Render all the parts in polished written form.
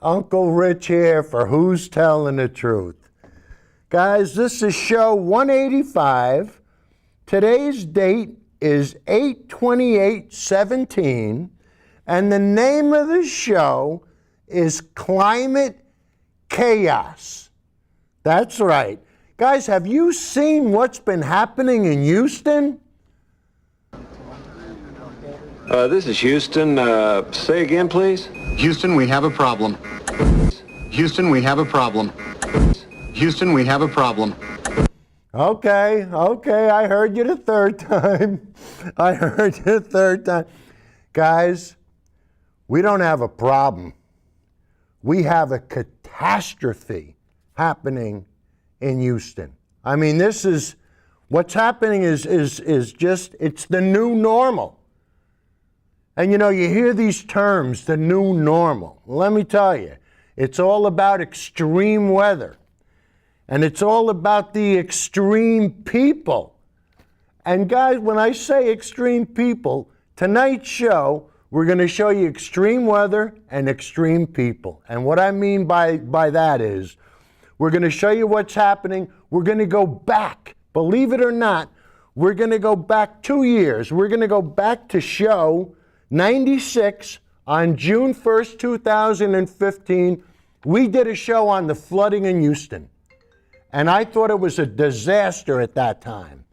Uncle Rich here for Who's Telling the Truth. Guys, this is show 185. Today's date is 8/28/17, and the name of the show is Climate-Chaos. That's right. Guys, have you seen what's been happening in Houston? This is Houston. Say again, please. Houston, we have a problem. Houston, we have a problem. Houston, we have a problem. Okay, I heard you the third time. Guys, we don't have a problem. We have a catastrophe happening in Houston. I mean, what's happening is just, it's the new normal. And you know, you hear these terms, the new normal. Let me tell you, it's all about extreme weather. And it's all about the extreme people. And guys, when I say extreme people, tonight's show, we're going to show you extreme weather and extreme people. And what I mean by that is, we're going to show you what's happening. We're going to go back, believe it or not, we're going to go back 2 years. We're going to go back to show 96 on June 1st, 2015. We did a show on the flooding in Houston. And I thought it was a disaster at that time.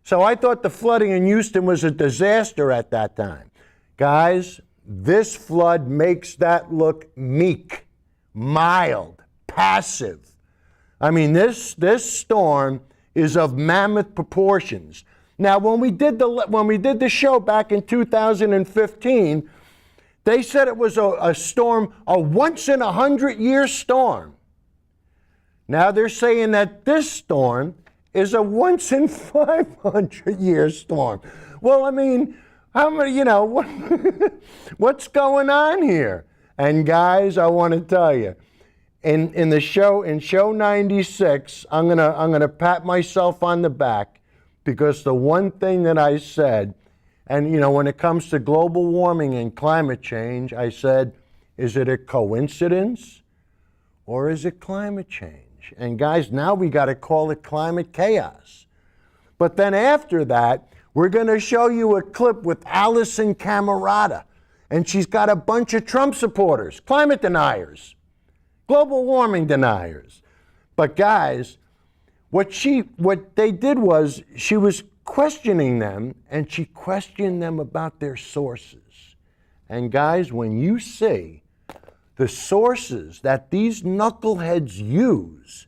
So I thought the flooding in Houston was a disaster at that time. Guys, this flood makes that look meek, mild, passive. I mean, this storm is of mammoth proportions. Now, when we did the show back in 2015, they said it was a storm, a once-in-a-100-year storm. Now they're saying that this storm is a once-in-500-year storm. Well, I mean, how many, what's going on here? And guys, I want to tell you, in show 96, I'm gonna pat myself on the back. Because the one thing that I said, and when it comes to global warming and climate change, I said, is it a coincidence or is it climate change? And guys, now we got to call it climate chaos. But then after that, we're going to show you a clip with Allison Camerata. And she's got a bunch of Trump supporters, climate deniers, global warming deniers. But guys, what they did was she was questioning them, and she questioned them about their sources. And guys, when you see the sources that these knuckleheads use,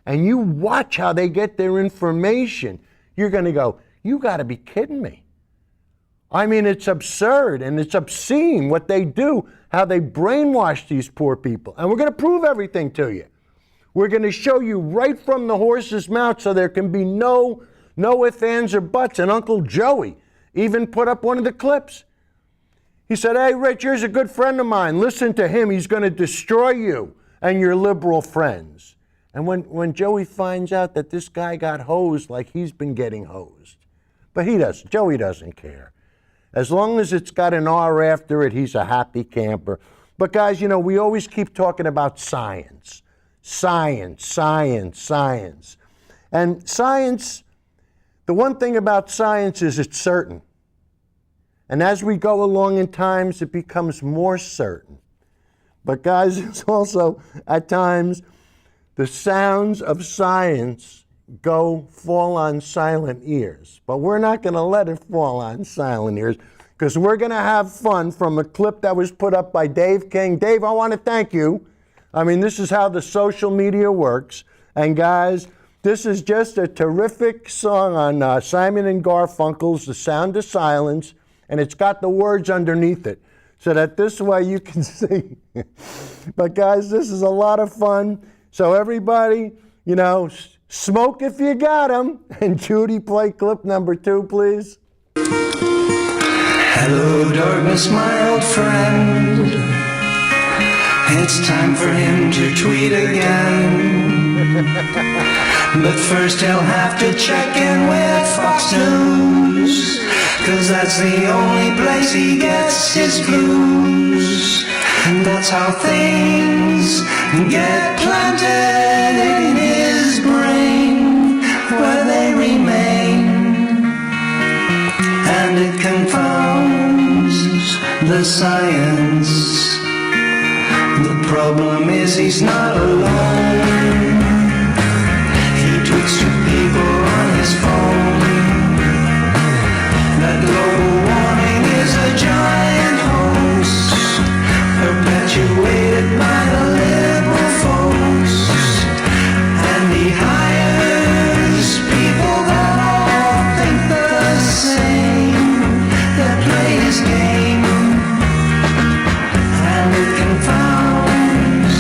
and you watch how they get their information, you're going to go, you got to be kidding me. I mean, it's absurd and it's obscene what they do, how they brainwash these poor people. And we're going to prove everything to you. We're going to show you right from the horse's mouth so there can be no ifs, ands, or buts. And Uncle Joey even put up one of the clips. He said, hey, Rich, here's a good friend of mine. Listen to him. He's going to destroy you and your liberal friends. And when Joey finds out that this guy got hosed like he's been getting hosed. But Joey doesn't care. As long as it's got an R after it, he's a happy camper. But guys, we always keep talking about science. Science, science, science. And science, the one thing about science is it's certain. And as we go along in times, it becomes more certain. But guys, it's also, at times, the sounds of science fall on silent ears. But we're not going to let it fall on silent ears, because we're going to have fun from a clip that was put up by Dave King. Dave, I want to thank you. I mean, this is how the social media works. And guys, this is just a terrific song on Simon and Garfunkel's The Sound of Silence, and it's got the words underneath it, so that this way you can see. But guys, this is a lot of fun. So everybody, smoke if you got them. And Judy, play clip number 2, please. Hello, darkness, my old friend. It's time for him to tweet again. But first he'll have to check in with Fox News, 'cause that's the only place he gets his blues. And that's how things get planted in his brain, where they remain. And it confounds the science. The problem is he's not alone. He tweets to people on his phone that global warming is a giant hoax, perpetuated by the liberal folks. And he hires people that all think the same, that play his game. And it confounds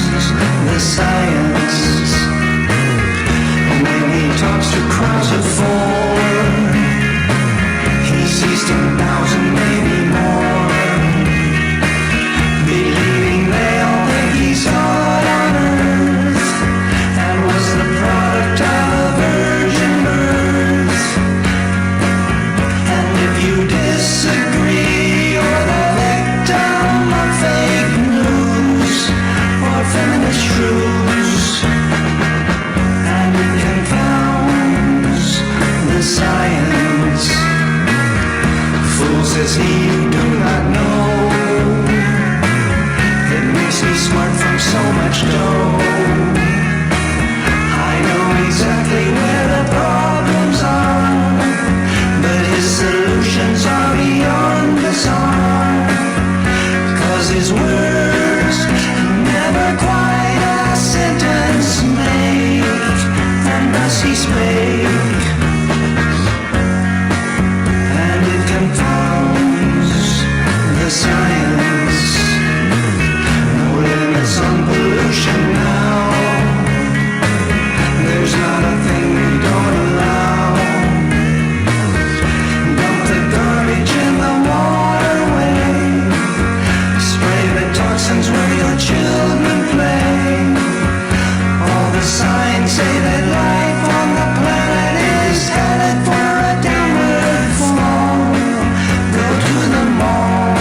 the science. When he talks to crowds of four, he sees 10,000, maybe more, believing they all think he's God on earth and was the product of a virgin birth. And if you disagree, you're the victim of fake news or feminist truths. And it confounds the science. Fool says he you do not know. It makes me smart from so much dough. I know exactly where the problems are, but his solutions are beyond bizarre. 'Cause his words never quite a sentence make, and thus he spake. And it confounds the science. No limits on pollution now. There's not a thing we don't allow. Dump the garbage in the waterway. Spray the toxins where your children play. All the signs say that life on the planet is headed for a downward fall. Go to the mall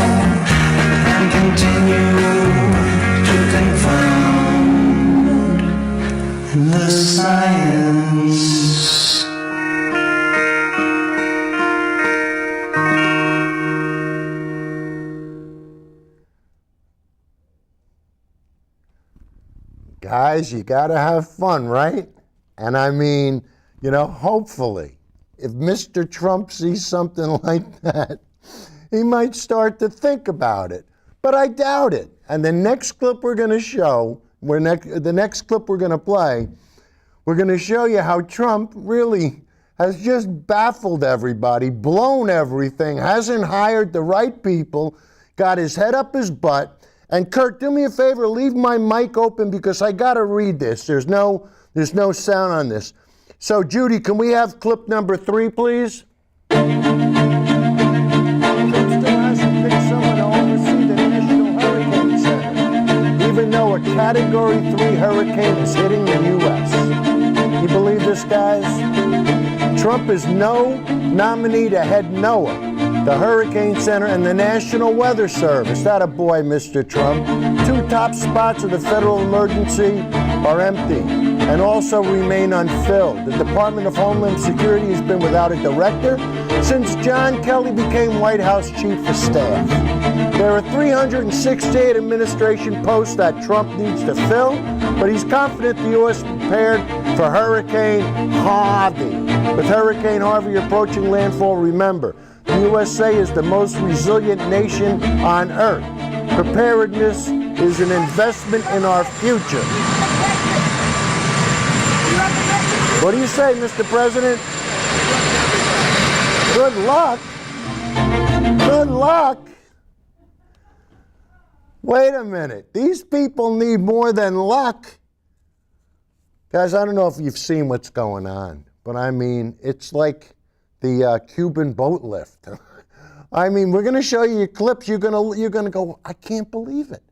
and continue to confound the science. Guys, you gotta have fun, right? And I mean, you know, hopefully, if Mr. Trump sees something like that, he might start to think about it. But I doubt it. And the next clip we're gonna show, the next clip we're gonna play, we're gonna show you how Trump really has just baffled everybody, blown everything, hasn't hired the right people, got his head up his butt. And Kurt, do me a favor, leave my mic open because I gotta read this. There's no sound on this. So Judy, can we have clip number 3, please? Trump still hasn't picked someone to oversee the National Hurricane Center, even though a Category 3 hurricane is hitting the U.S. You believe this, guys? Trump is no nominee to head NOAA, the Hurricane Center, and the National Weather Service. That a boy, Mr. Trump. 2 top spots of the federal emergency are empty and also remain unfilled. The Department of Homeland Security has been without a director since John Kelly became White House Chief of Staff. There are 368 administration posts that Trump needs to fill, but he's confident the U.S. is prepared for Hurricane Harvey. With Hurricane Harvey approaching landfall, remember, the USA is the most resilient nation on earth. Preparedness is an investment in our future. What do you say, Mr. President? Good luck. Good luck. Wait a minute. These people need more than luck. Guys, I don't know if you've seen what's going on, but I mean, it's like the Cuban boat lift. I mean, we're going to show you clips. You're going to go, I can't believe it.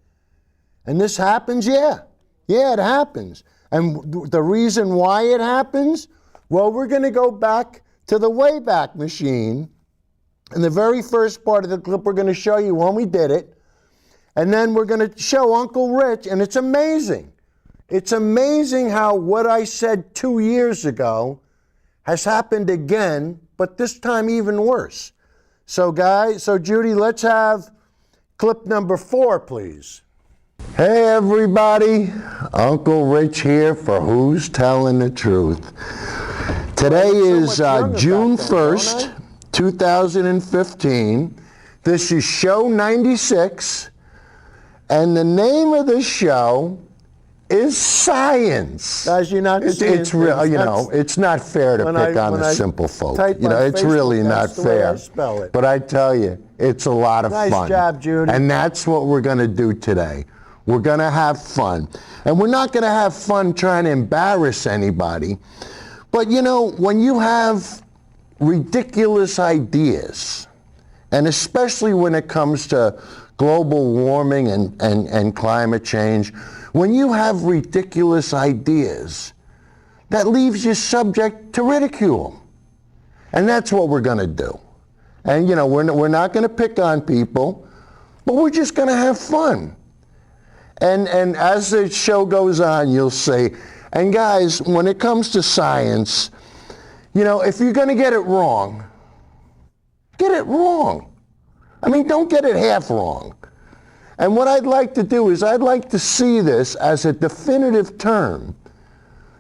And this happens? Yeah. Yeah, it happens. And the reason why it happens, well, we're going to go back to the Wayback Machine. And the very first part of the clip we're going to show you when we did it. And then we're going to show Uncle Rich, and it's amazing. It's amazing how what I said 2 years ago has happened again, but this time even worse. So Judy, let's have clip number 4, please. Hey everybody, Uncle Rich here for Who's Telling the Truth. Today is June 1st, 2015. This is show 96, and the name of the show is Science. Guys, you're not seeing it's real, you know, it's not fair to pick on the simple folk. You know, it's really not fair. But I tell you, it's a lot of fun. Nice job, Judy. And that's what we're going to do today. We're going to have fun. And we're not going to have fun trying to embarrass anybody. But you know, when you have ridiculous ideas, and especially when it comes to global warming and climate change, when you have ridiculous ideas, that leaves you subject to ridicule. And that's what we're going to do. And you know, we're not going to pick on people, but we're just going to have fun. And as the show goes on, you'll see, and guys, when it comes to science, you know, if you're going to get it wrong, get it wrong. I mean, don't get it half wrong. And what I'd like to do is I'd like to see this as a definitive term,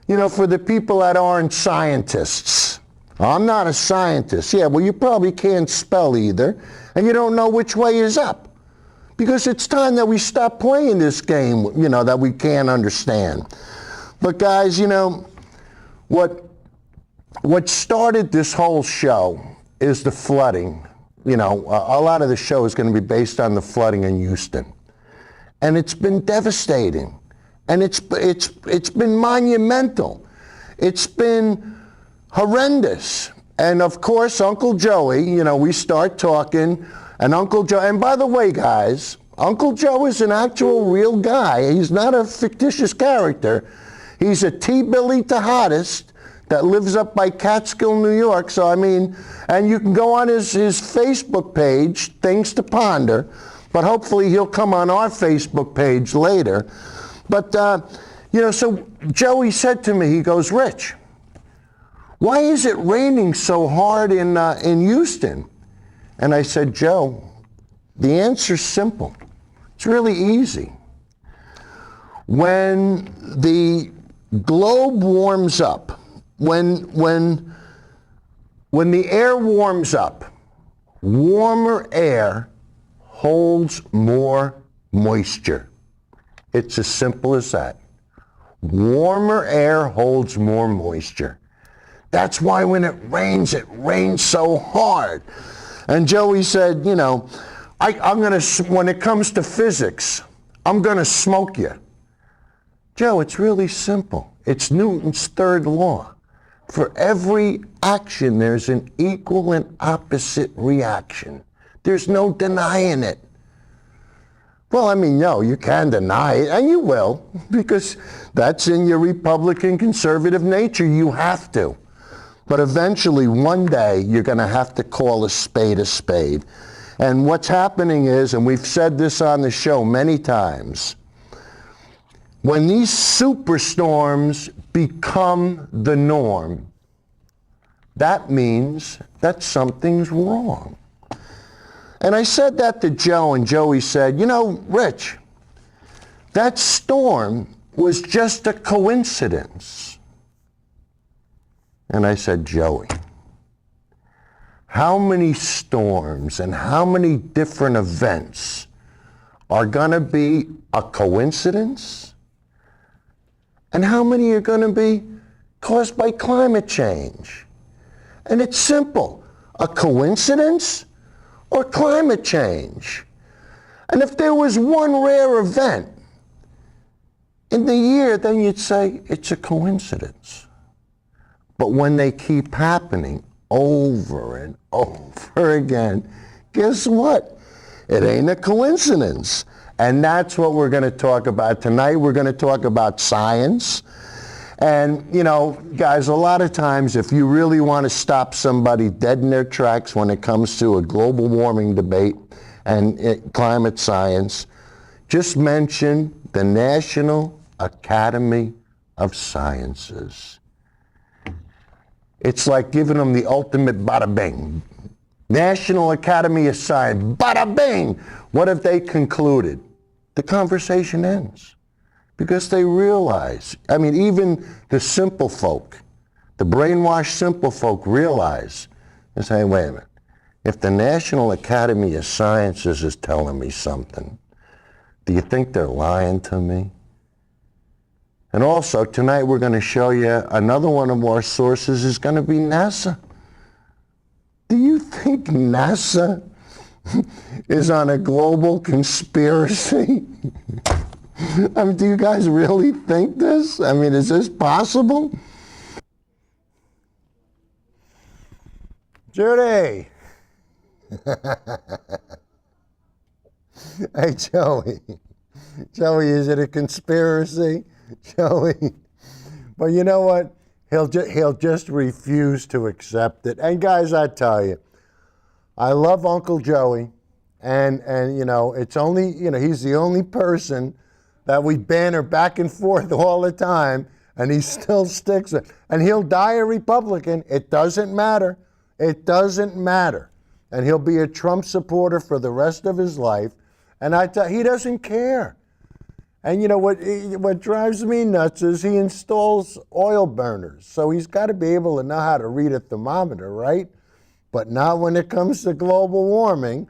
you know, for the people that aren't scientists. I'm not a scientist. Yeah, well, you probably can't spell either, and you don't know which way is up. Because it's time that we stop playing this game, you know, that we can't understand. But guys, you know, what started this whole show is the flooding. You know, a lot of the show is going to be based on the flooding in Houston. And it's been devastating. And it's been monumental. It's been horrendous. And of course, Uncle Joey, you know, we start talking, and Uncle Joe, and by the way, guys, Uncle Joe is an actual real guy. He's not a fictitious character. He's a T-Billy Tejadist that lives up by Catskill, New York. So, I mean, and you can go on his Facebook page, Things to Ponder, but hopefully he'll come on our Facebook page later. But, you know, so Joey said to me, he goes, Rich, why is it raining so hard in Houston? And I said, Joe, the answer's simple. It's really easy. When the globe warms up, when the air warms up, warmer air holds more moisture. It's as simple as that. Warmer air holds more moisture. That's why when it rains so hard. And Joey said, you know, I'm going to, when it comes to physics, I'm going to smoke you. Joe, it's really simple. It's Newton's third law. For every action, there's an equal and opposite reaction. There's no denying it. Well, I mean, no, you can deny it, and you will, because that's in your Republican conservative nature. You have to. But eventually, one day, you're going to have to call a spade a spade. And what's happening is, and we've said this on the show many times, when these superstorms become the norm, that means that something's wrong. And I said that to Joe, and Joey said, you know, Rich, that storm was just a coincidence. And I said, Joey, how many storms and how many different events are going to be a coincidence? And how many are going to be caused by climate change? And it's simple, a coincidence or climate change. And if there was one rare event in the year, then you'd say it's a coincidence. But when they keep happening over and over again, guess what? It ain't a coincidence. And that's what we're going to talk about tonight. We're going to talk about science. And, you know, guys, a lot of times if you really want to stop somebody dead in their tracks when it comes to a global warming debate and climate science, just mention the National Academy of Sciences. It's like giving them the ultimate bada bing. National Academy of Science, bada bing! What have they concluded? The conversation ends. Because they realize, I mean, even the simple folk, the brainwashed simple folk realize, they say, wait a minute, if the National Academy of Sciences is telling me something, do you think they're lying to me? And also, tonight we're going to show you another one of our sources is going to be NASA. Do you think NASA is on a global conspiracy? I mean, do you guys really think this? I mean, is this possible? Judy! Hey, Joey. Joey, is it a conspiracy? Joey. But you know what? He'll just refuse to accept it. And guys, I tell you, I love Uncle Joey. And you know, it's only, you know, he's the only person that we banter back and forth all the time, and he still sticks it. And he'll die a Republican. It doesn't matter. It doesn't matter. And he'll be a Trump supporter for the rest of his life. And he doesn't care. And you know what drives me nuts is he installs oil burners. So he's got to be able to know how to read a thermometer, right? But not when it comes to global warming.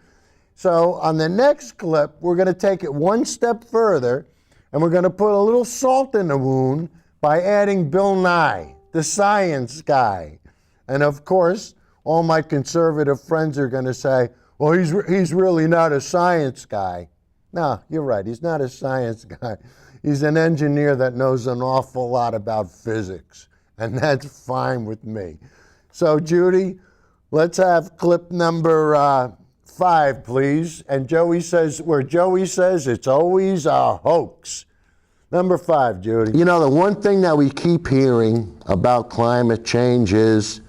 So on the next clip, we're going to take it one step further, and we're going to put a little salt in the wound by adding Bill Nye, the science guy. And of course, all my conservative friends are going to say, well, he's really not a science guy. No, you're right. He's not a science guy. He's an engineer that knows an awful lot about physics, and that's fine with me. So, Judy, let's have clip number 5, please. And Joey says, where Joey says it's always a hoax. Number 5, Judy. You know, the one thing that we keep hearing about climate change is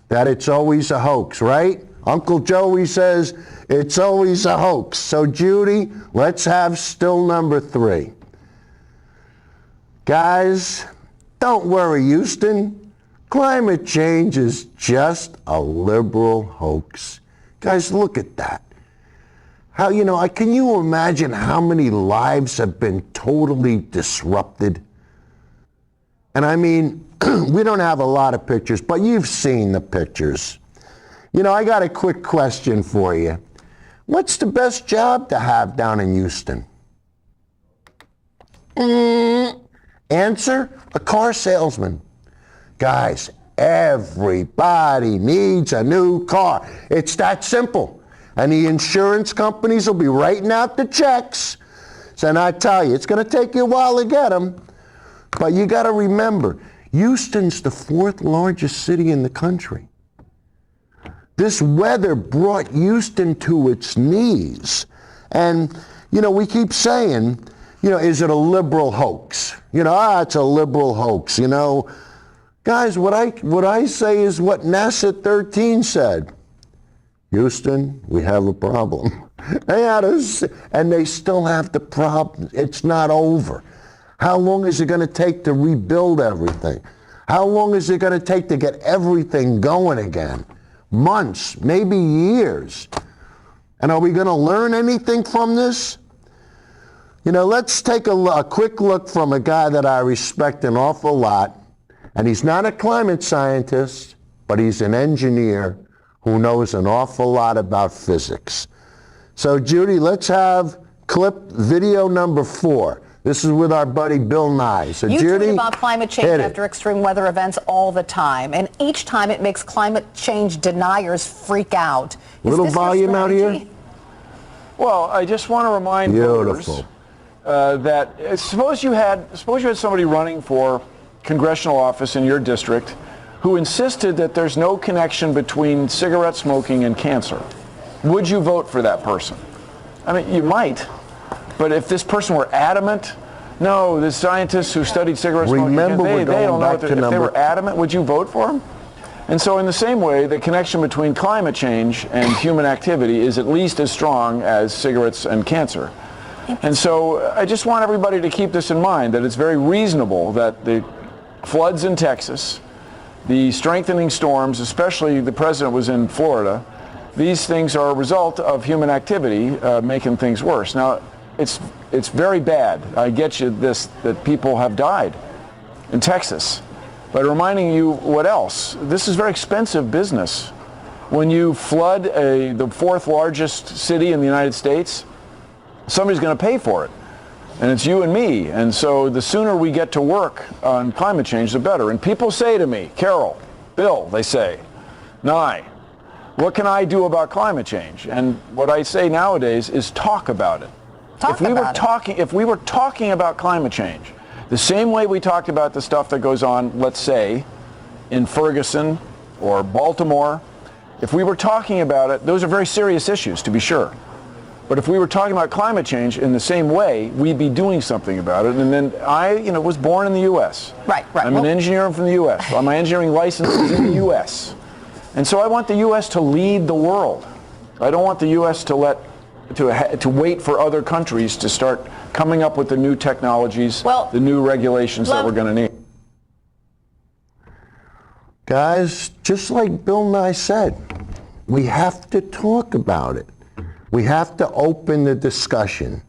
that it's always a hoax, right? Uncle Joey says it's always a hoax. So, Judy, let's have still number 3. Guys, don't worry, Houston. Climate change is just a liberal hoax. Guys, look at that. How, you know, can you imagine how many lives have been totally disrupted? And I mean, we don't have a lot of pictures, but you've seen the pictures. You know, I got a quick question for you. What's the best job to have down in Houston? Answer, a car salesman. Guys, everybody needs a new car. It's that simple. And the insurance companies will be writing out the checks. So I tell you, it's going to take you a while to get them. But you got to remember, Houston's the 4th largest city in the country. This weather brought Houston to its knees. And, you know, we keep saying, you know, is it a liberal hoax? You know, it's a liberal hoax, you know. Guys, what I say is what NASA 13 said. Houston, we have a problem. And they still have the problem. It's not over. How long is it going to take to rebuild everything? How long is it going to take to get everything going again? Months, maybe years. And are we going to learn anything from this? You know, let's take a quick look from a guy that I respect an awful lot. And he's not a climate scientist, but he's an engineer who knows an awful lot about physics. So, Judy, let's have clip video number 4. This is with our buddy Bill Nye. So, you Judy, tweet about climate change after extreme weather events all the time, and each time it makes climate change deniers freak out. Little volume out here. Well, I just want to remind voters that suppose you had somebody running for congressional office in your district who insisted that there's no connection between cigarette smoking and cancer. Would you vote for that person? I mean, you might, but if this person were adamant No, the scientists who studied cigarette smoking, Remember, we're they going don't know back what to if they number- were adamant, would you vote for them? And so in the same way, the connection between climate change and human activity is at least as strong as cigarettes and cancer. And so I just want everybody to keep this in mind, that it's very reasonable that the floods in Texas, the strengthening storms, especially the president was in Florida, these things are a result of human activity making things worse. Now, it's very bad. I get you this, that people have died in Texas. But reminding you what else, this is very expensive business. When you flood the fourth largest city in the United States, somebody's going to pay for it. And it's you and me. And so the sooner we get to work on climate change, the better. And people say to me, Carol, Bill, they say, Nye, what can I do about climate change? And what I say nowadays is talk about it. If we were talking about climate change, the same way we talked about the stuff that goes on, let's say, in Ferguson or Baltimore, if we were talking about it, those are very serious issues, to be sure. But if we were talking about climate change in the same way, we'd be doing something about it. And then I, was born in the U.S. Right. I'm an engineer from the U.S. My engineering license is in the U.S. And so I want the U.S. to lead the world. I don't want the U.S. to wait for other countries to start coming up with the new technologies, the new regulations that we're going to need. Guys, just like Bill Nye said, we have to talk about it. We have to open the discussion.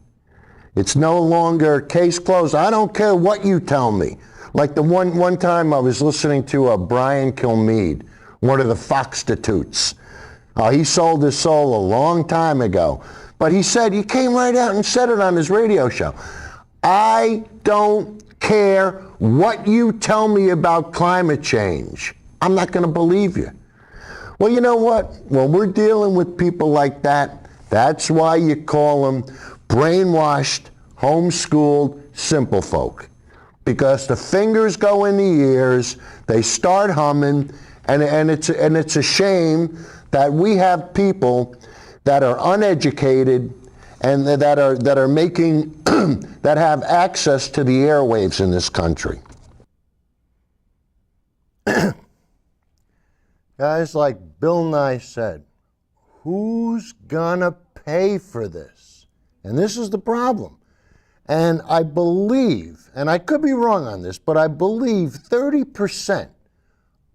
It's no longer case closed. I don't care what you tell me. Like the one time I was listening to Brian Kilmeade, one of the Foxtitutes. He sold his soul a long time ago. But he came right out and said it on his radio show. I don't care what you tell me about climate change. I'm not going to believe you. Well, you know what? When we're dealing with people like that, that's why you call them brainwashed, homeschooled, simple folk. Because the fingers go in the ears, they start humming, and it's a shame that we have people that are uneducated and that are making that have access to the airwaves in this country. Guys, like Bill Nye said, who's gonna pay for this? And this is the problem. And I believe, and I could be wrong on this, but I believe 30%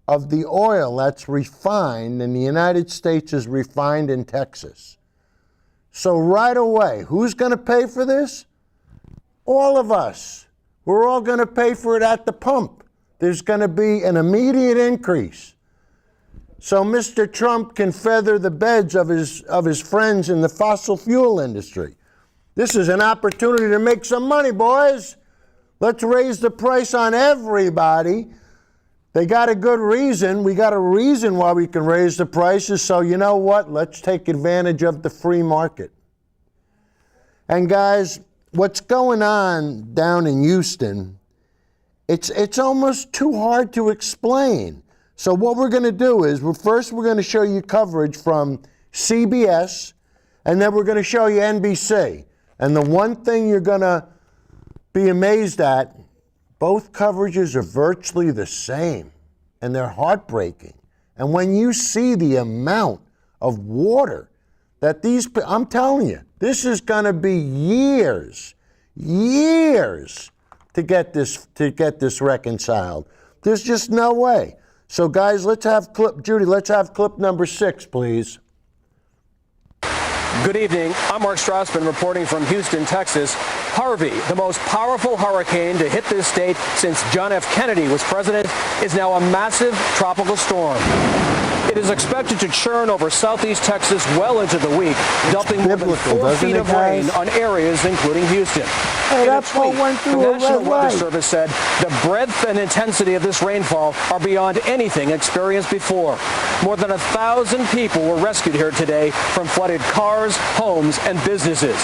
of the oil that's refined in the United States is refined in Texas. So right away, who's going to pay for this? All of us. We're all going to pay for it at the pump. There's going to be an immediate increase. So Mr. Trump can feather the beds of his friends in the fossil fuel industry. This is an opportunity to make some money, boys. Let's raise the price on everybody. They got a good reason. We got a reason why we can raise the prices. So you know what? Let's take advantage of the free market. And guys, what's going on down in Houston, it's almost too hard to explain. So what we're going to do is, first we're going to show you coverage from CBS, and then we're going to show you NBC. And the one thing you're going to be amazed at, both coverages are virtually the same, and they're heartbreaking. And when you see the amount of water that I'm telling you, this is going to be years to get this reconciled. There's just no way. So guys, Judy, let's have clip number 6, please. Good evening. I'm Mark Strassman reporting from Houston, Texas. Harvey, the most powerful hurricane to hit this state since John F. Kennedy was president, is now a massive tropical storm. It is expected to churn over southeast Texas well into the week, dumping more than 4 feet of rain on areas including Houston. Hey, that's what went through the a National red Weather light. Service said the breadth and intensity of this rainfall are beyond anything experienced before. More than 1,000 people were rescued here today from flooded cars, homes, and businesses.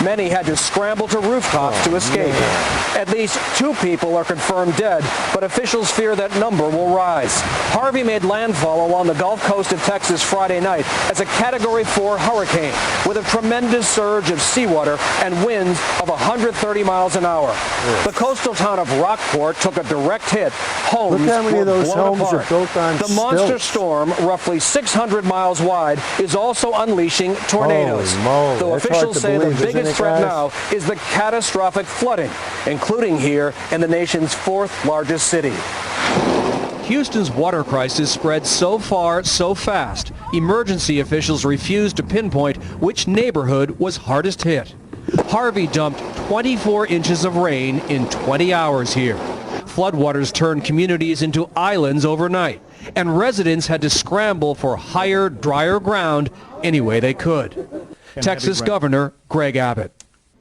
Many had to scramble to rooftops to escape. At least 2 people are confirmed dead, but officials fear that number will rise. Harvey made landfall along the Gulf Coast of Texas Friday night as a Category 4 hurricane with a tremendous surge of seawater and winds of 130 miles an hour. The coastal town of Rockport took a direct hit. Homes Look how many of were those blown homes apart. are built on The monster stilts. storm, roughly 600 miles wide, is also unleashing tornadoes. Holy moly. Though That's officials hard to say the believe, isn't biggest it, threat guys? now is the catastrophic flooding, including here in the nation's 4th largest city. Houston's water crisis spread so far, so fast, emergency officials refused to pinpoint which neighborhood was hardest hit. Harvey dumped 24 inches of rain in 20 hours here. Floodwaters turned communities into islands overnight, and residents had to scramble for higher, drier ground any way they could. Texas Governor Greg Abbott.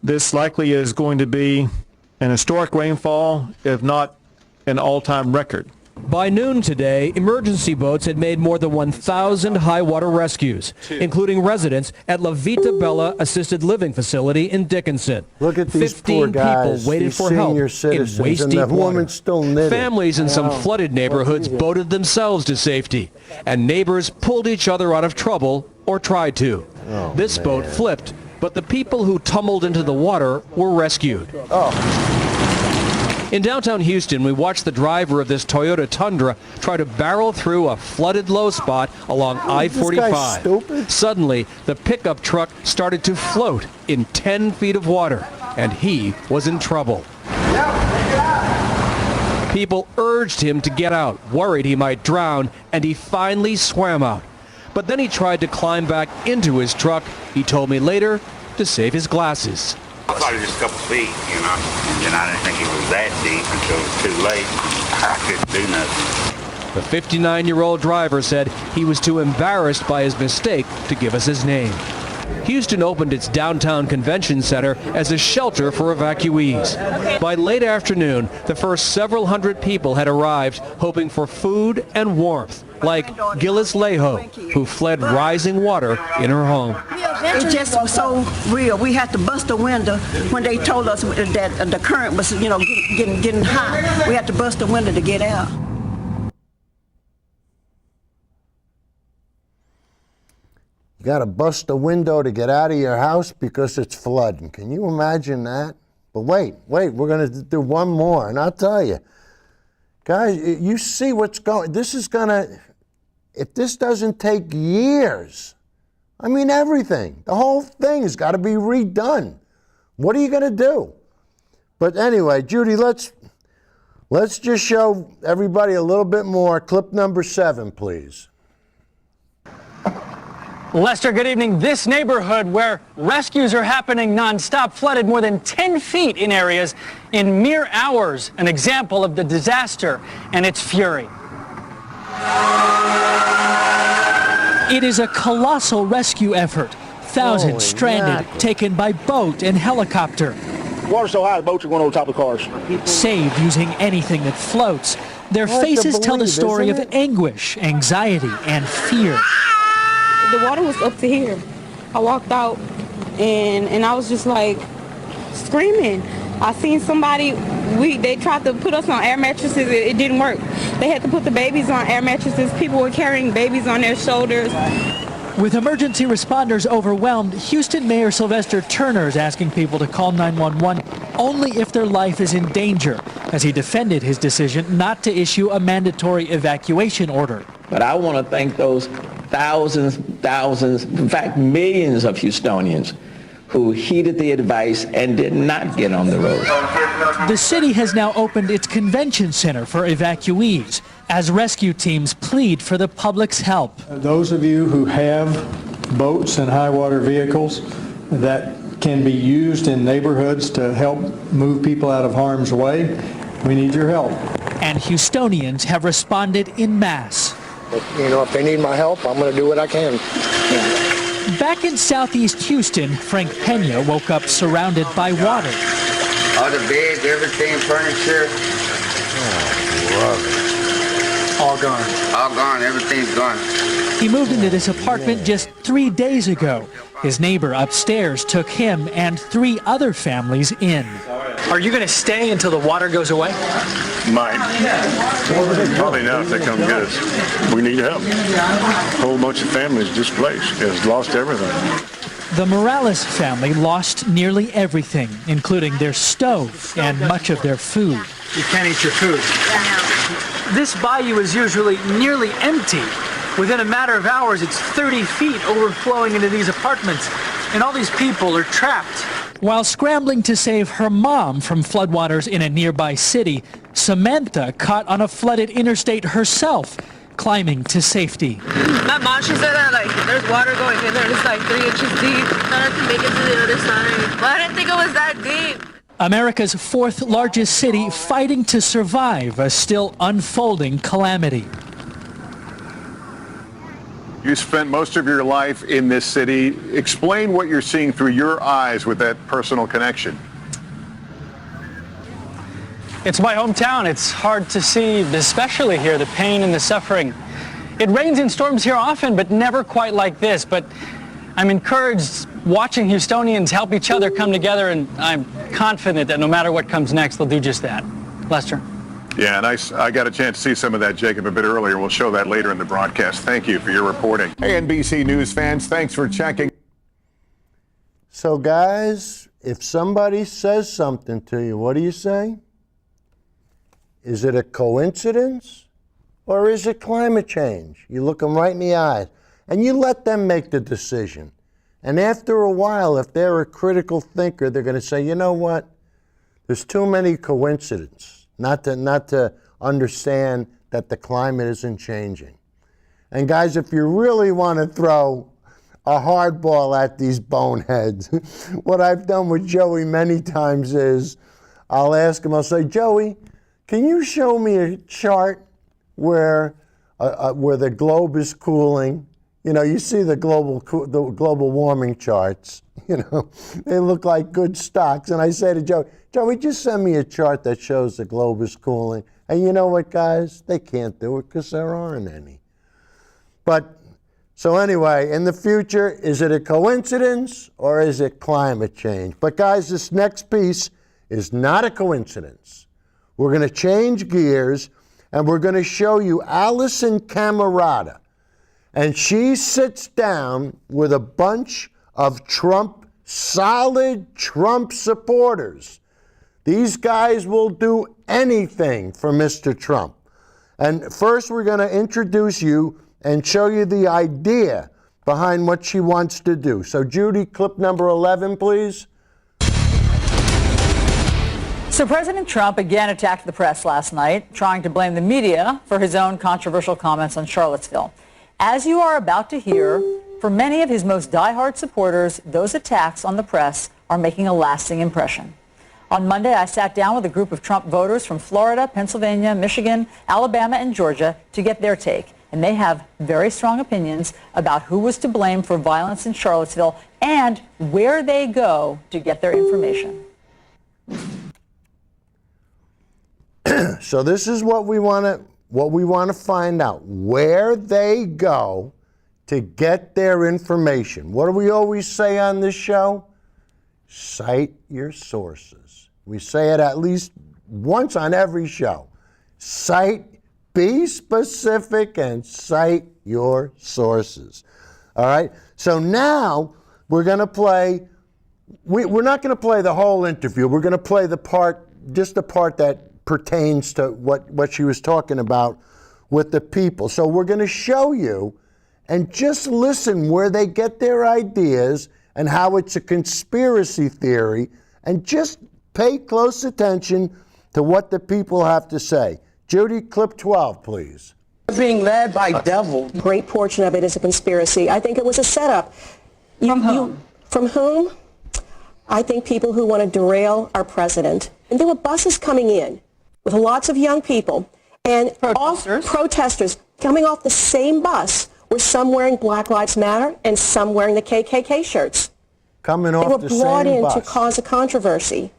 This likely is going to be an historic rainfall, if not an all-time record. By noon today, emergency boats had made more than 1,000 high-water rescues, including residents at La Vita Bella Assisted Living Facility in Dickinson. Look at these 15 poor guys, people waited these for help senior in citizens, and waist-deep the water. woman's still knitting. Families in some flooded neighborhoods boated themselves to safety, and neighbors pulled each other out of trouble or tried to. This boat flipped, but the people who tumbled into the water were rescued. In downtown Houston, we watched the driver of this Toyota Tundra try to barrel through a flooded low spot along This guy's stupid. I-45. Suddenly, the pickup truck started to float in 10 feet of water, and he was in trouble. People urged him to get out, worried he might drown, and he finally swam out. But then he tried to climb back into his truck, he told me later, to save his glasses. I thought it was just a couple feet, you know, and I didn't think it was that deep until it was too late. I couldn't do nothing. The 59-year-old driver said he was too embarrassed by his mistake to give us his name. Houston opened its downtown convention center as a shelter for evacuees. By late afternoon, the first several hundred people had arrived, hoping for food and warmth, like Gillis Leho, who fled rising water in her home. It just was so real. We had to bust a window when they told us that the current was, you know, getting high. We had to bust a window to get out. You got to bust a window to get out of your house because it's flooding. Can you imagine that? But wait, we're going to do one more, and I'll tell you. Guys, you see what's going, this is going to, if this doesn't take years, I mean everything, the whole thing has got to be redone. What are you going to do? But anyway, Judy, let's just show everybody a little bit more. Clip number 7, please. Lester, good evening. This neighborhood where rescues are happening nonstop flooded more than 10 feet in areas in mere hours. An example of the disaster and its fury. It is a colossal rescue effort. Thousands Holy stranded, mackerel. taken by boat and helicopter. Water's so high, the boats are going over top of the cars. Saved using anything that floats. Their Hard to faces tell the believe, story of isn't it? anguish, anxiety, and fear. The water was up to here. I walked out and I was just like screaming. I seen somebody, they tried to put us on air mattresses. It didn't work. They had to put the babies on air mattresses. People were carrying babies on their shoulders. With emergency responders overwhelmed, Houston Mayor Sylvester Turner is asking people to call 911 only if their life is in danger, as he defended his decision not to issue a mandatory evacuation order. But I want to thank those thousands, in fact, millions of Houstonians who heeded the advice and did not get on the road. The city has now opened its convention center for evacuees as rescue teams plead for the public's help. Those of you who have boats and high water vehicles that can be used in neighborhoods to help move people out of harm's way, we need your help. And Houstonians have responded in mass. You know, if they need my help, I'm going to do what I can. Back in southeast Houston, Frank Pena woke up surrounded by water. All the beds, everything, furniture. All gone. All gone, everything's gone. He moved into this apartment just 3 days ago. His neighbor upstairs took him and 3 other families in. Are you going to stay until the water goes away? Might. Probably not if they come get us. We need help. A whole bunch of families displaced, has lost everything. The Morales family lost nearly everything, including their stove and much of their food. You can't eat your food. This bayou is usually nearly empty. Within a matter of hours, it's 30 feet overflowing into these apartments, and all these people are trapped. While scrambling to save her mom from floodwaters in a nearby city, Samantha caught on a flooded interstate herself, climbing to safety. My mom, she said that there's water going in there. It's 3 inches deep. I have to make it to the other side. But I didn't think it was that deep. America's 4th largest city fighting to survive a still unfolding calamity. You spent most of your life in this city. Explain what you're seeing through your eyes with that personal connection. It's my hometown. It's hard to see, especially here, the pain and the suffering. It rains and storms here often, but never quite like this. But I'm encouraged watching Houstonians help each other come together, and I'm confident that no matter what comes next, they'll do just that. Lester? Yeah, and I got a chance to see some of that, Jacob, a bit earlier. We'll show that later in the broadcast. Thank you for your reporting. Hey, NBC News fans, thanks for checking. So, guys, if somebody says something to you, what do you say? Is it a coincidence or is it climate change? You look them right in the eyes and you let them make the decision. And after a while, if they're a critical thinker, they're going to say, you know what? There's too many coincidences not to understand that the climate isn't changing. And guys, if you really want to throw a hardball at these boneheads, what I've done with Joey many times is I'll ask him, I'll say, Joey, can you show me a chart where the globe is cooling? You know, you see the global warming charts. You know, they look like good stocks. And I say to Joey, just send me a chart that shows the globe is cooling. And you know what, guys? They can't do it because there aren't any. But, so anyway, in the future, is it a coincidence or is it climate change? But guys, this next piece is not a coincidence. We're going to change gears and we're going to show you Allison Camerata. And she sits down with a bunch of solid Trump supporters. These guys will do anything for Mr. Trump. And first we're going to introduce you and show you the idea behind what she wants to do. So Judy, clip number 11, please. So President Trump again attacked the press last night, trying to blame the media for his own controversial comments on Charlottesville. As you are about to hear, for many of his most diehard supporters, those attacks on the press are making a lasting impression. On Monday, I sat down with a group of Trump voters from Florida, Pennsylvania, Michigan, Alabama, and Georgia to get their take. And they have very strong opinions about who was to blame for violence in Charlottesville and where they go to get their information. So this is what we want to find out, where they go to get their information. What do we always say on this show? Cite your sources. We say it at least once on every show. Be specific and cite your sources. All right? So now we're going to play, we're not going to play the whole interview. We're going to play the part, just the part that pertains to what she was talking about with the people. So we're going to show you and just listen where they get their ideas and how it's a conspiracy theory, and just pay close attention to what the people have to say. Judy, clip 12, please. Being led by devil. Great portion of it is a conspiracy. I think it was a setup. From whom? From whom? I think people who want to derail our president. And there were buses coming in with lots of young people, and protesters coming off the same bus were some wearing Black Lives Matter and some wearing the KKK shirts. Coming off the same bus. They were brought in to cause a controversy,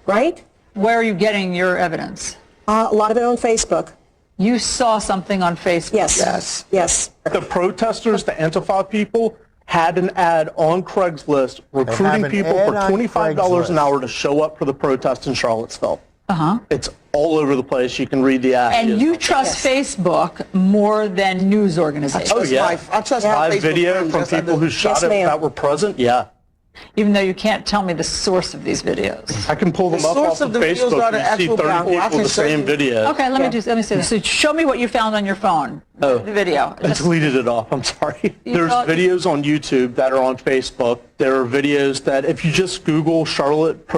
right? Where are you getting your evidence? A lot of it on Facebook. You saw something on Facebook? Yes. Yes. The protesters, the Antifa people, had an ad on Craigslist recruiting an people ad for on $25 an Craigslist. hour to show up for the protest in Charlottesville. It's all over the place. You can read the ad. And you trust Facebook more than news organizations. Oh, yeah. I trust Live Facebook video friends, from yes, I people do. who shot Yes, it ma'am. that were present. Yeah. Even though you can't tell me the source of these videos. I can pull them up off of Facebook and you see 30 people with the same video. Okay, let me see this. So show me what you found on your phone. The video. I deleted it off. I'm sorry. There's videos on YouTube that are on Facebook. There are videos that if you just Google Charlotte,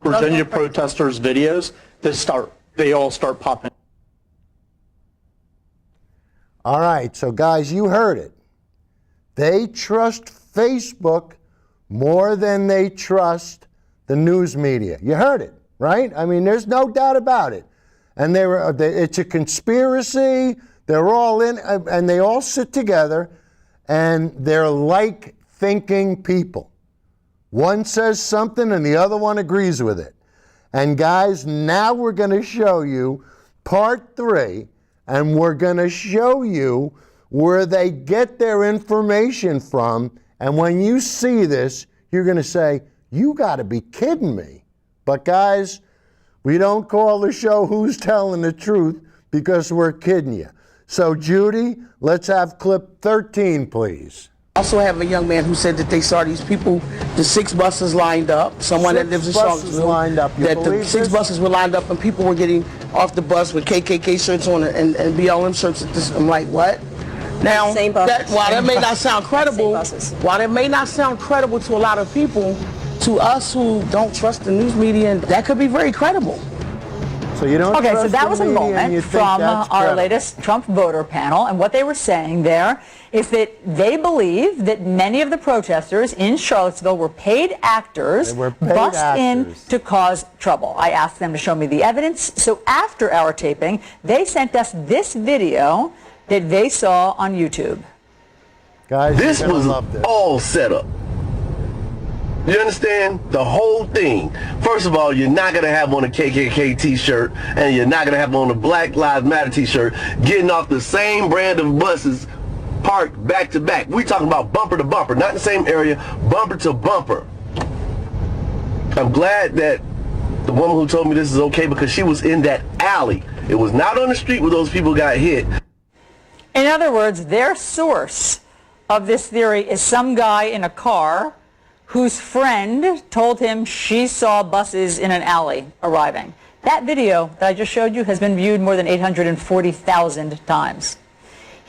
Virginia protesters videos, they all start popping. All right, so guys, you heard it. They trust Facebook more than they trust the news media. You heard it, right? I mean, there's no doubt about it. And it's a conspiracy. They're all in, and they all sit together, and they're like thinking people. One says something and the other one agrees with it. And guys, now we're going to show you part 3, and we're going to show you where they get their information from. And when you see this, you're going to say, you got to be kidding me. But guys, we don't call the show Who's Telling the Truth because we're kidding you. So Judy, let's have clip 13, please. Also have a young man who said that they saw these people, the 6 buses lined up. Someone that lives in Charlottesville. Lined up. You that the believe 6 this? buses were lined up and people were getting off the bus with KKK shirts on and BLM shirts. I'm like, what? Now, while that may not sound credible, while it may not sound credible to a lot of people, to us who don't trust the news media, that could be very credible. So you don't Okay, trust so that the was a media and moment you think from that's our credible. latest Trump voter panel, and what they were saying there is that they believe that many of the protesters in Charlottesville were paid actors bussed in to cause trouble. I asked them to show me the evidence, so after our taping, they sent us this video that they saw on YouTube. Guys, this was all set up. You understand? The whole thing. First of all, you're not going to have on a KKK t-shirt and you're not going to have on a Black Lives Matter t-shirt getting off the same brand of buses parked back to back. We're talking about bumper to bumper, not in the same area, bumper to bumper. I'm glad that the woman who told me this is okay because she was in that alley. It was not on the street where those people got hit. In other words, their source of this theory is some guy in a car whose friend told him she saw buses in an alley arriving. That video that I just showed you has been viewed more than 840,000 times.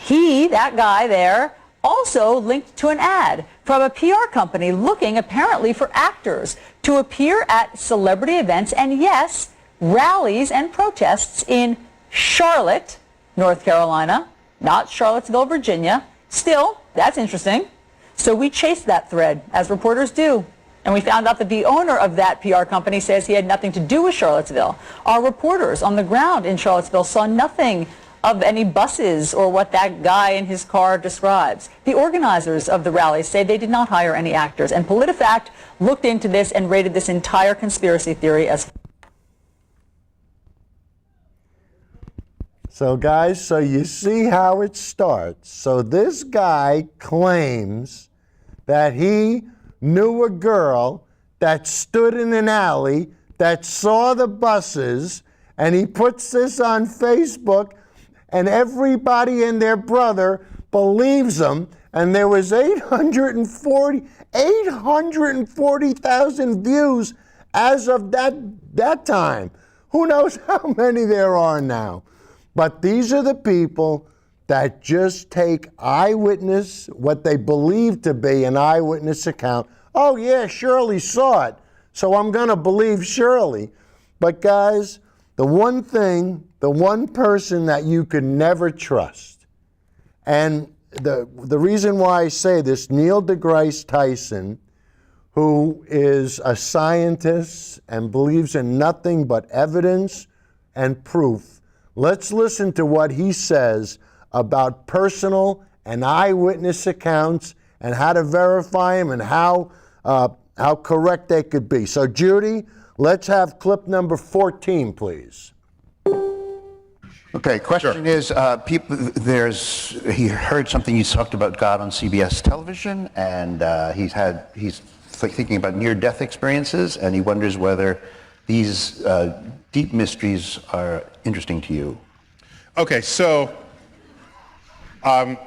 That guy there, also linked to an ad from a PR company looking apparently for actors to appear at celebrity events and, yes, rallies and protests in Charlotte, North Carolina, not Charlottesville, Virginia. Still, that's interesting. So we chased that thread, as reporters do, and we found out that the owner of that PR company says he had nothing to do with Charlottesville. Our reporters on the ground in Charlottesville saw nothing of any buses or what that guy in his car describes. The organizers of the rally say they did not hire any actors, and PolitiFact looked into this and rated this entire conspiracy theory as... So guys, so you see how it starts. So this guy claims that he knew a girl that stood in an alley that saw the buses, and he puts this on Facebook, and everybody and their brother believes him, and there was 840,000 views as of that time. Who knows how many there are now? But these are the people that just take eyewitness, what they believe to be an eyewitness account. Oh yeah, Shirley saw it, so I'm going to believe Shirley. But guys, the one thing, the one person that you could never trust, and the reason why I say this, Neil deGrasse Tyson, who is a scientist and believes in nothing but evidence and proof, let's listen to what he says about personal and eyewitness accounts and how to verify them and how correct they could be. So Judy, let's have clip number 14, please. Okay, question is, he heard something you talked about God on CBS television, and he's thinking about near-death experiences, and he wonders whether these deep mysteries are interesting to you. Okay, so one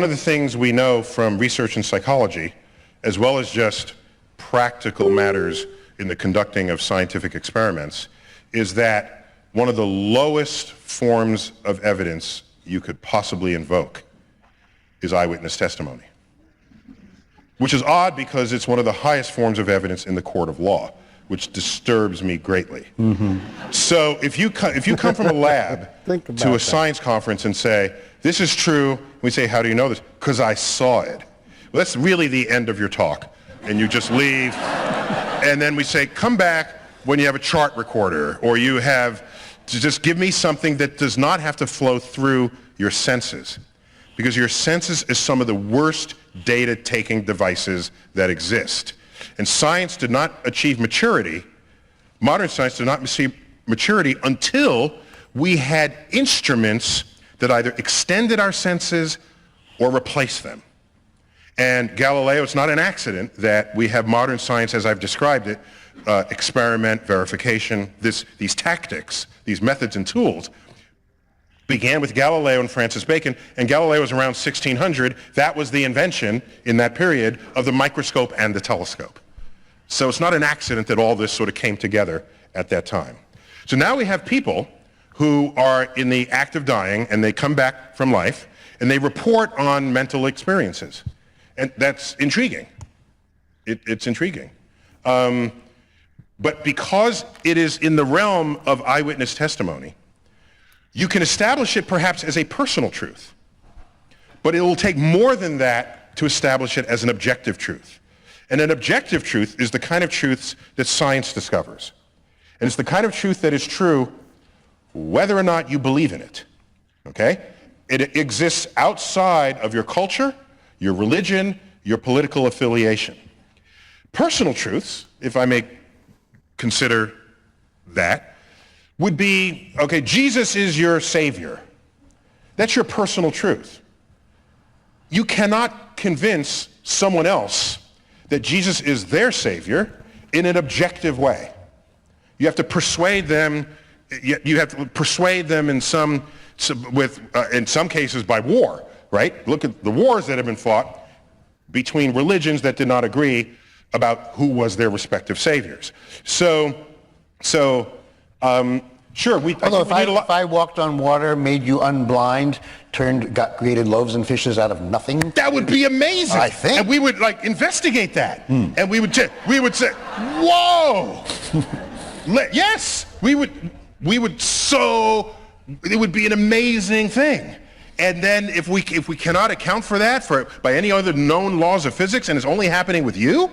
of the things we know from research in psychology, as well as just practical matters in the conducting of scientific experiments, is that one of the lowest forms of evidence you could possibly invoke is eyewitness testimony, which is odd because it's one of the highest forms of evidence in the court of law, which disturbs me greatly. So if you come from a lab to a science conference and say, this is true, we say, how do you know this? Because I saw it. Well, that's really the end of your talk, and you just leave. And then we say, come back when you have a chart recorder, or you have to just give me something that does not have to flow through your senses, because your senses is some of the worst data-taking devices that exist. And science did not achieve maturity, modern science did not achieve maturity until we had instruments that either extended our senses or replaced them. And Galileo, it's not an accident that we have modern science as I've described it, experiment, verification, these tactics, these methods and tools began with Galileo and Francis Bacon, and Galileo was around 1600. That was the invention in that period of the microscope and the telescope. So it's not an accident that all this sort of came together at that time. So now we have people who are in the act of dying, and they come back from life, and they report on mental experiences. And that's intriguing. It's intriguing. But because it is in the realm of eyewitness testimony, you can establish it perhaps as a personal truth, but it will take more than that to establish it as an objective truth. And an objective truth is the kind of truths that science discovers. And it's the kind of truth that is true whether or not you believe in it, okay? It exists outside of your culture, your religion, your political affiliation. Personal truths, if I may consider that, would be, okay, Jesus is your Savior. That's your personal truth. You cannot convince someone else that Jesus is their Savior in an objective way. You have to persuade them. You have to persuade them in some cases by war, right? Look at the wars that have been fought between religions that did not agree about who was their respective saviors. Sure. Although if I walked on water, made you unblind, created loaves and fishes out of nothing, that would be amazing. I think, and we would investigate that, and we would say, "Whoa!" Yes, we would. It would be an amazing thing. And then if we cannot account for that by any other known laws of physics, and it's only happening with you,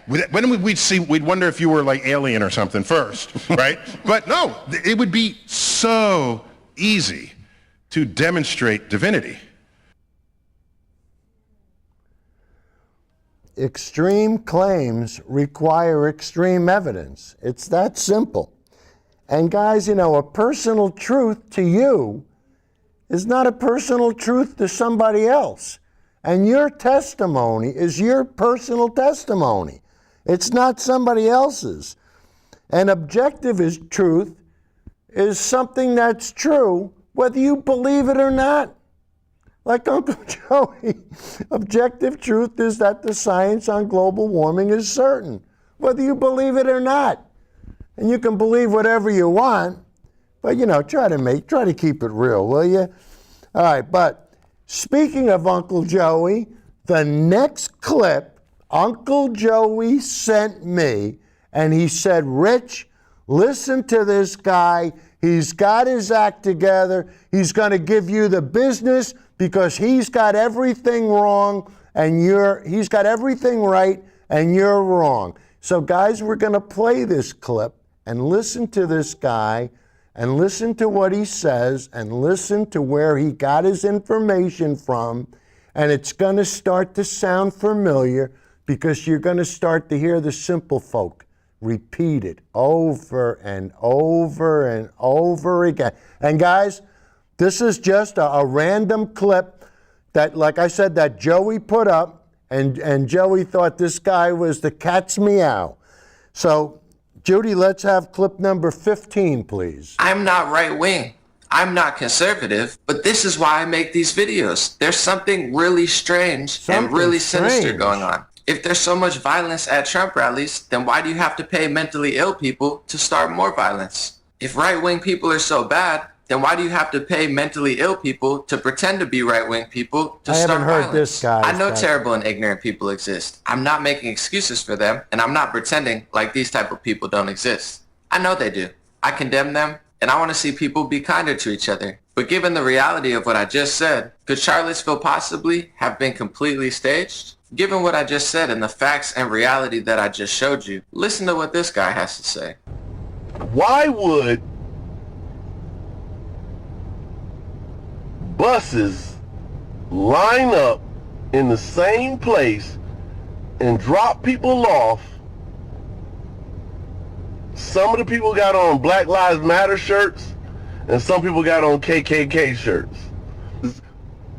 we'd wonder if you were like alien or something first, right? But no, it would be so easy to demonstrate divinity. Extreme claims require extreme evidence. It's that simple. And guys, a personal truth to you is not a personal truth to somebody else. And your testimony is your personal testimony. It's not somebody else's. And objective truth is something that's true, whether you believe it or not. Like Uncle Joey, objective truth is that the science on global warming is certain, whether you believe it or not. And you can believe whatever you want, but try to keep it real, will you? All right, but speaking of Uncle Joey, the next clip Uncle Joey sent me, and he said, Rich, listen to this guy. He's got his act together. He's going to give you the business because he's got everything wrong and he's got everything right and you're wrong. So guys, we're going to play this clip and listen to this guy and listen to what he says and listen to where he got his information from. And it's going to start to sound familiar because you're going to start to hear the simple folk repeated over and over and over again. And guys, this is just a random clip that, like I said, that Joey put up, and Joey thought this guy was the cat's meow. So, Judy, let's have clip number 15, please. I'm not right-wing. I'm not conservative, but this is why I make these videos. There's something really strange and really sinister going on. If there's so much violence at Trump rallies, then why do you have to pay mentally ill people to start more violence? If right-wing people are so bad, then why do you have to pay mentally ill people to pretend to be right-wing people to start violence? I haven't heard this, guys. I know terrible and ignorant people exist. I'm not making excuses for them, and I'm not pretending like these type of people don't exist. I know they do. I condemn them, and I want to see people be kinder to each other. But given the reality of what I just said, could Charlottesville possibly have been completely staged? Given what I just said and the facts and reality that I just showed you, listen to what this guy has to say. Why would buses line up in the same place and drop people off? Some of the people got on Black Lives Matter shirts and some people got on KKK shirts.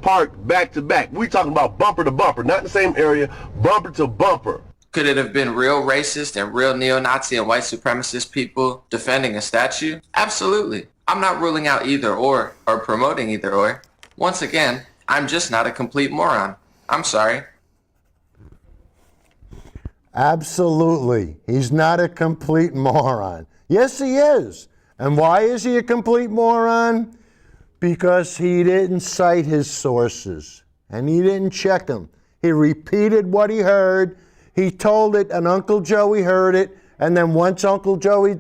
Parked back to back. We talking about bumper to bumper, not in the same area, bumper to bumper. Could it have been real racist and real neo-Nazi and white supremacist people defending a statue? Absolutely. I'm not ruling out either or promoting either or. Once again, I'm just not a complete moron. I'm sorry. Absolutely. He's not a complete moron. Yes, he is. And why is he a complete moron? Because he didn't cite his sources and he didn't check them. He repeated what he heard. He told it and Uncle Joey heard it. And then once Uncle Joey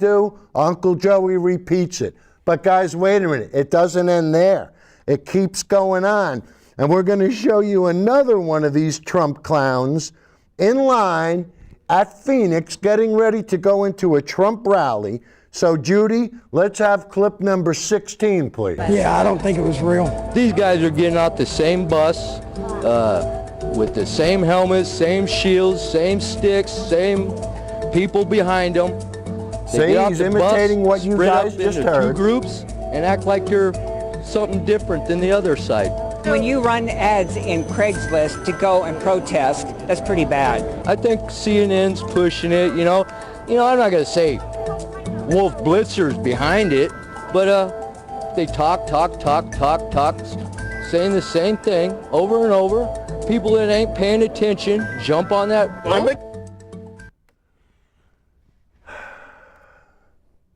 Uncle Joey repeats it. But guys, wait a minute. It doesn't end there. It keeps going on. And we're going to show you another one of these Trump clowns in line at Phoenix getting ready to go into a Trump rally. So, Judy, let's have clip number 16, please. Yeah, I don't think it was real. These guys are getting out the same bus with the same helmets, same shields, same sticks, same people behind them. See, he's imitating what you guys just heard. Two groups and act like they're something different than the other side. When you run ads in Craigslist to go and protest, that's pretty bad. I think CNN's pushing it, you know, I'm not going to say Wolf Blitzer's behind it, but they talk, saying the same thing over and over. People that ain't paying attention jump on that.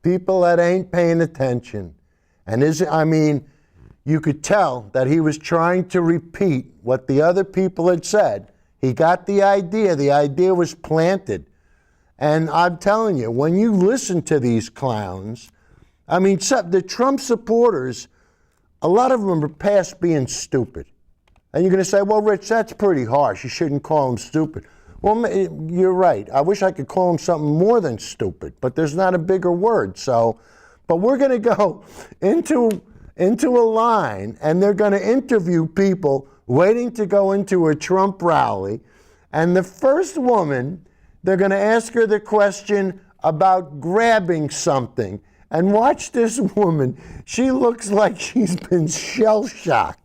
People that ain't paying attention. And you could tell that he was trying to repeat what the other people had said. He got the idea was planted. And I'm telling you, when you listen to these clowns, the Trump supporters, a lot of them are past being stupid. And you're going to say, well, Rich, that's pretty harsh. You shouldn't call them stupid. Well, you're right. I wish I could call them something more than stupid, but there's not a bigger word. But we're going to go into a line, and they're going to interview people waiting to go into a Trump rally. And the first woman, they're going to ask her the question about grabbing something. And watch this woman. She looks like she's been shell-shocked.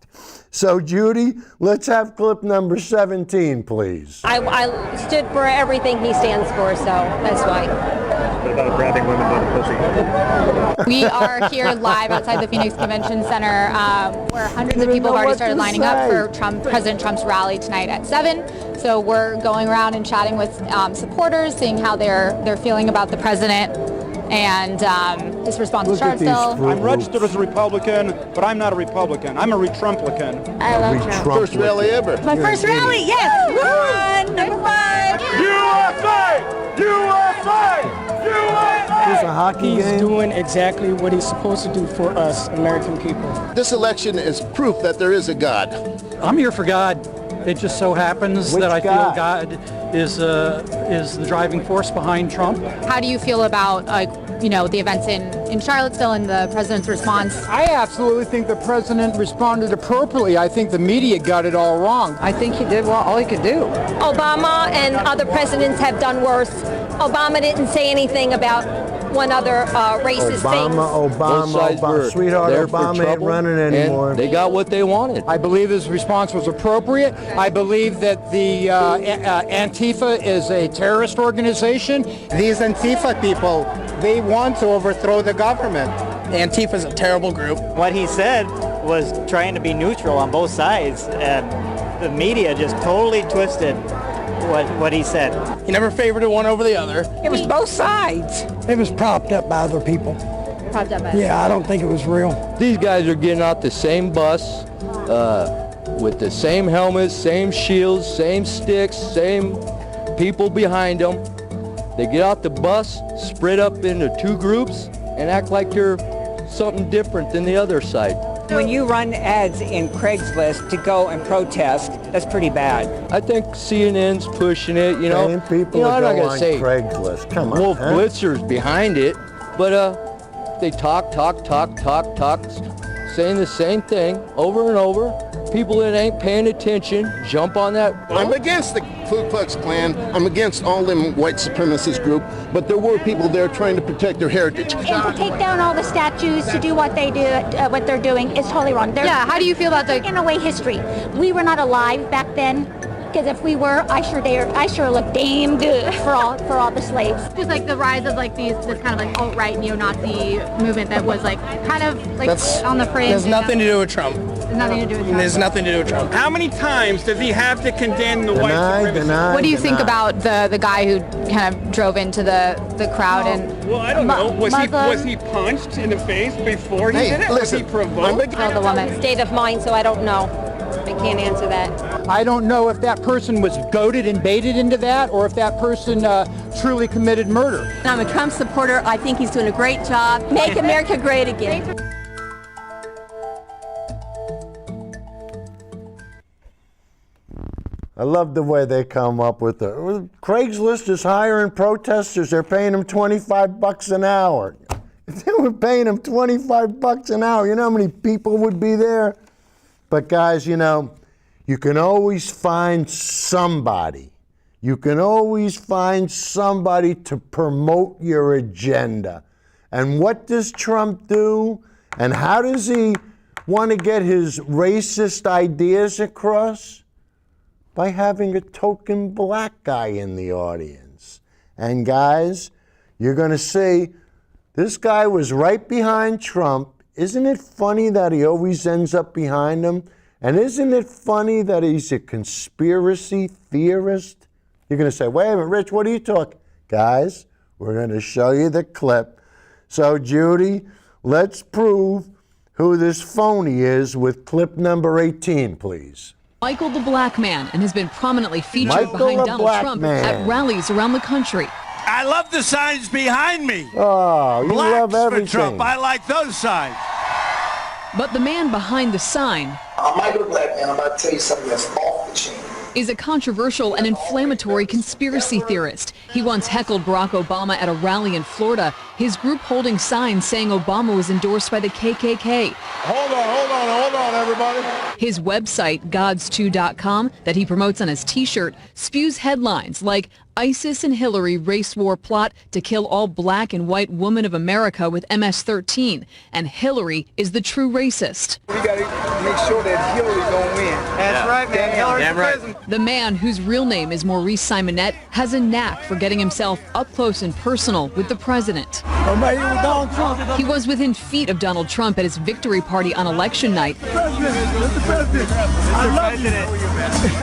So, Judy, let's have clip number 17, please. I stood for everything he stands for, so that's why. What about grabbing women by the pussy? We are here live outside the Phoenix Convention Center, where hundreds of people have already started lining up for President Trump's rally tonight at 7. So we're going around and chatting with supporters, seeing how they're feeling about the president and his response to Charlottesville. I'm registered as a Republican, but I'm not a Republican. I'm a Retrumplican. I love Trump. First rally ever. My first rally, yes! Woo! Number 5! USA! USA! Here's a hockey game. He's doing exactly what he's supposed to do for us, American people. This election is proof that there is a God. I'm here for God. It just so happens that I feel God is the driving force behind Trump. How do you feel about the events in Charlottesville and the president's response. I absolutely think the president responded appropriately. I think the media got it all wrong. I think he did all he could do. Obama and other presidents have done worse. Obama didn't say anything about one other racist thing. Obama, sweetheart, Obama ain't running anymore. They got what they wanted. I believe his response was appropriate. I believe that the Antifa is a terrorist organization. These Antifa people, they want to overthrow the government. Antifa is a terrible group. What he said was trying to be neutral on both sides, and the media just totally twisted what he said. He never favored one over the other. It was both sides. It was propped up by other people. Propped up by Yeah, I don't think it was real. These guys are getting out the same bus with the same helmets, same shields, same sticks, same people behind them. They get out the bus, spread up into two groups, and act like you're something different than the other side. When you run ads in Craigslist to go and protest, that's pretty bad. I think CNN's pushing it, Same people I'm not go gonna on say Craigslist. Come on. Wolf huh? Blitzer's behind it, but they talk, saying the same thing over and over. People that ain't paying attention jump on that. I'm against the Ku Klux Klan. I'm against all them white supremacist group, but there were people there trying to protect their heritage. And to take down all the statues to do what they do, what they're doing is totally wrong. How do you feel about taking away history? We were not alive back then, because if we were, I sure look damn good for all the slaves. Just like the rise of this kind of alt-right neo-Nazi movement that was kind of on the fringe. There's nothing to do with Trump. Nothing to do with Trump. There's nothing to do with Trump. How many times does he have to condemn the white supremacists? What do you think about the guy who kind of drove into the crowd Well, I don't know. Was he punched in the face before he did it? Listen, was he provoked? The woman. State of mind, so I don't know. I can't answer that. I don't know if that person was goaded and baited into that, or if that person truly committed murder. I'm a Trump supporter. I think he's doing a great job. Make America great again. I love the way they come up with it. Craigslist is hiring protesters. They're paying them $25 an hour. If they were paying them $25 an hour, you know how many people would be there? But guys, you can always find somebody. You can always find somebody to promote your agenda. And what does Trump do? And how does he want to get his racist ideas across? By having a token black guy in the audience. And guys, you're going to see this guy was right behind Trump. Isn't it funny that he always ends up behind him? And isn't it funny that he's a conspiracy theorist? You're going to say, wait a minute, Rich, what are you talking? Guys, we're going to show you the clip. So, Judy, let's prove who this phony is with clip number 18, please. Michael the Black Man, and has been prominently featured behind Donald Trump at rallies around the country. I love the signs behind me. Oh, you Blacks love everything. for Trump. I like those signs. But the man behind the sign Michael the Black Man, I'm about to tell you something that's off the chain. is a controversial and inflammatory conspiracy theorist. He once heckled Barack Obama at a rally in Florida, his group holding signs saying Obama was endorsed by the KKK. Hold on, everybody. His website, gods2.com, that he promotes on his t-shirt, spews headlines like ISIS and Hillary race war plot to kill all black and white women of America with MS-13, and Hillary is the true racist. We got to make sure that Hillary don't win. That's right, man. Hillary's the president. The man, whose real name is Maurice Simonette, has a knack for getting himself up close and personal with the president. He was within feet of Donald Trump at his victory party on election night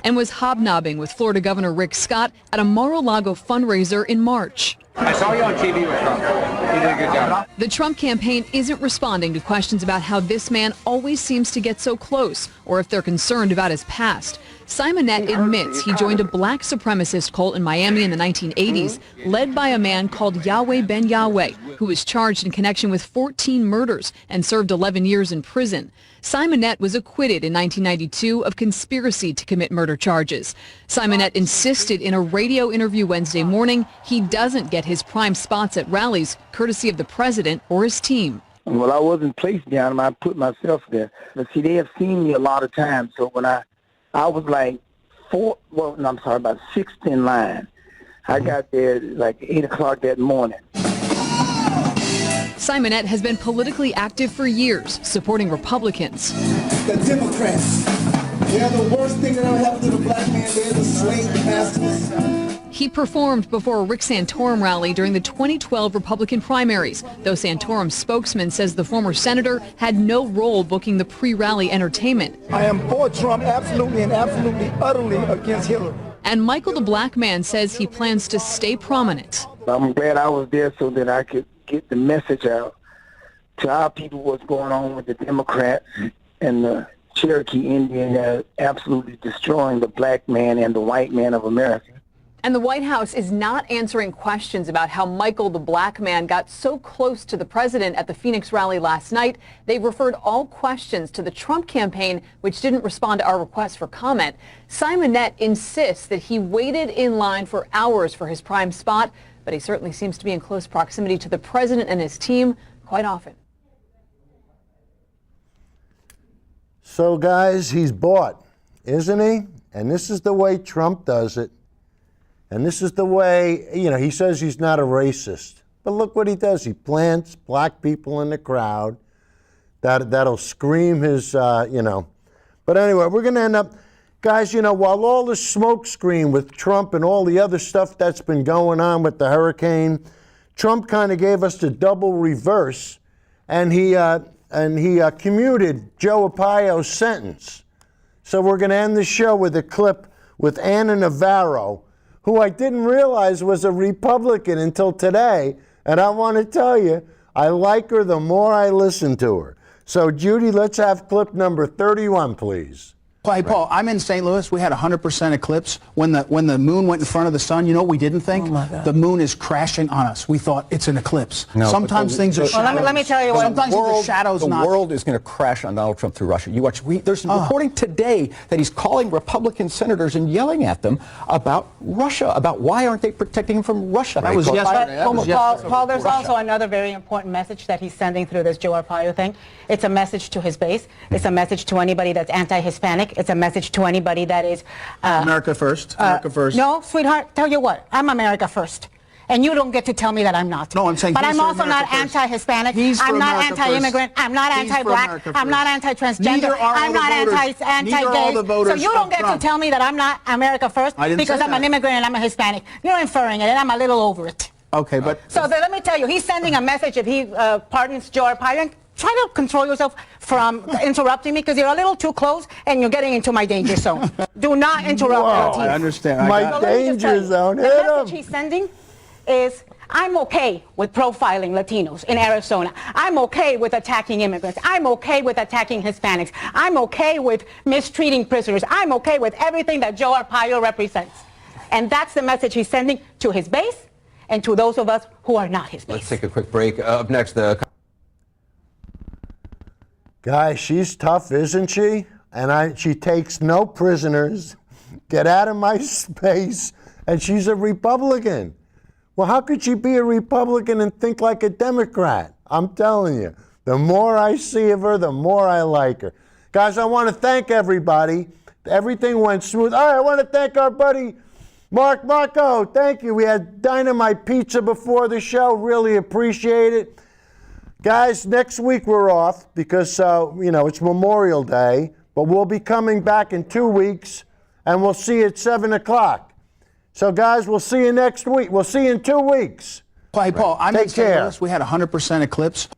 and was hobnobbing with Florida Governor Rick Scott at a Mar-a-Lago fundraiser in March. I saw you on TV with Trump. He did a good job. The Trump campaign isn't responding to questions about how this man always seems to get so close or if they're concerned about his past. Simonette admits he joined a black supremacist cult in Miami in the 1980s, led by a man called Yahweh Ben Yahweh, who was charged in connection with 14 murders and served 11 years in prison. Simonette was acquitted in 1992 of conspiracy to commit murder charges. Simonette insisted in a radio interview Wednesday morning he doesn't get his prime spots at rallies courtesy of the president or his team. Well, I wasn't placed behind them. I put myself there. But see, they have seen me a lot of times. So when I was like about sixth in line. I got there like 8 o'clock that morning. Simonette has been politically active for years, supporting Republicans. The Democrats, they're the worst thing that ever happened to the black man. They're the slave masters. He performed before a Rick Santorum rally during the 2012 Republican primaries, though Santorum's spokesman says the former senator had no role booking the pre-rally entertainment. I am for Trump, absolutely and absolutely, utterly against Hillary. And Michael the Black Man says he plans to stay prominent. I'm glad I was there so that I could get the message out to our people what's going on with the Democrats and the Cherokee Indian that are absolutely destroying the black man and the white man of America. And the White House is not answering questions about how Michael the Black Man got so close to the president at the Phoenix rally last night. They referred all questions to the Trump campaign, which didn't respond to our request for comment. Simonette insists that he waited in line for hours for his prime spot, but he certainly seems to be in close proximity to the president and his team quite often. So, guys, he's bought, isn't he? And this is the way Trump does it. And this is the way, he says he's not a racist. But look what he does. He plants black people in the crowd. That'll scream his, But anyway, we're going to end up, guys, while all the smoke screen with Trump and all the other stuff that's been going on with the hurricane, Trump kind of gave us the double reverse, and he commuted Joe Arpaio's sentence. So we're going to end the show with a clip with Anna Navarro, who I didn't realize was a Republican until today. And I want to tell you, I like her the more I listen to her. So, Judy, let's have clip number 31, please. Hey, Paul, I'm in St. Louis. We had 100% eclipse. When the moon went in front of the sun, you know what we didn't think? The moon is crashing on us. We thought it's an eclipse. No, sometimes things are shadows. Well, let me tell you what. Sometimes the shadows the world is going to crash on Donald Trump through Russia. You watch. There's reporting today that he's calling Republican senators and yelling at them about Russia, about why aren't they protecting him from Russia. That was yesterday. Paul, there's also another very important message that he's sending through this Joe Arpaio thing. It's a message to his base. It's a message to anybody that's anti-Hispanic. It's a message to anybody that is America first. America first. No, sweetheart, tell you what, I'm America first. And you don't get to tell me that I'm not. No, I'm saying but I'm also America not first. anti-Hispanic. He's I'm not America anti-immigrant. first. I'm not anti-black. I'm not anti-transgender. I'm not anti-gay. So you don't get to tell me that I'm not America first because I'm an immigrant and I'm a Hispanic. You're inferring it, and I'm a little over it. Okay, but so let me tell you, he's sending a message if he pardons Joe Arpaio. Try to control yourself from interrupting me because you're a little too close and you're getting into my danger zone. Do not interrupt me. I understand. My danger zone. The message he's sending is, I'm okay with profiling Latinos in Arizona. I'm okay with attacking immigrants. I'm okay with attacking Hispanics. I'm okay with mistreating prisoners. I'm okay with everything that Joe Arpaio represents. And that's the message he's sending to his base and to those of us who are not his base. Let's take a quick break. Up next, Guys, she's tough, isn't she? And she takes no prisoners. Get out of my space. And she's a Republican. Well, how could she be a Republican and think like a Democrat? I'm telling you, the more I see of her, the more I like her. Guys, I want to thank everybody. Everything went smooth. All right, I want to thank our buddy Marco. Thank you. We had Dynamite Pizza before the show. Really appreciate it. Guys, next week we're off because, it's Memorial Day, but we'll be coming back in 2 weeks, and we'll see you at 7 o'clock. So, guys, we'll see you next week. We'll see you in 2 weeks. Hey, Paul, I'm in Take St. care. Louis. We had 100% eclipse.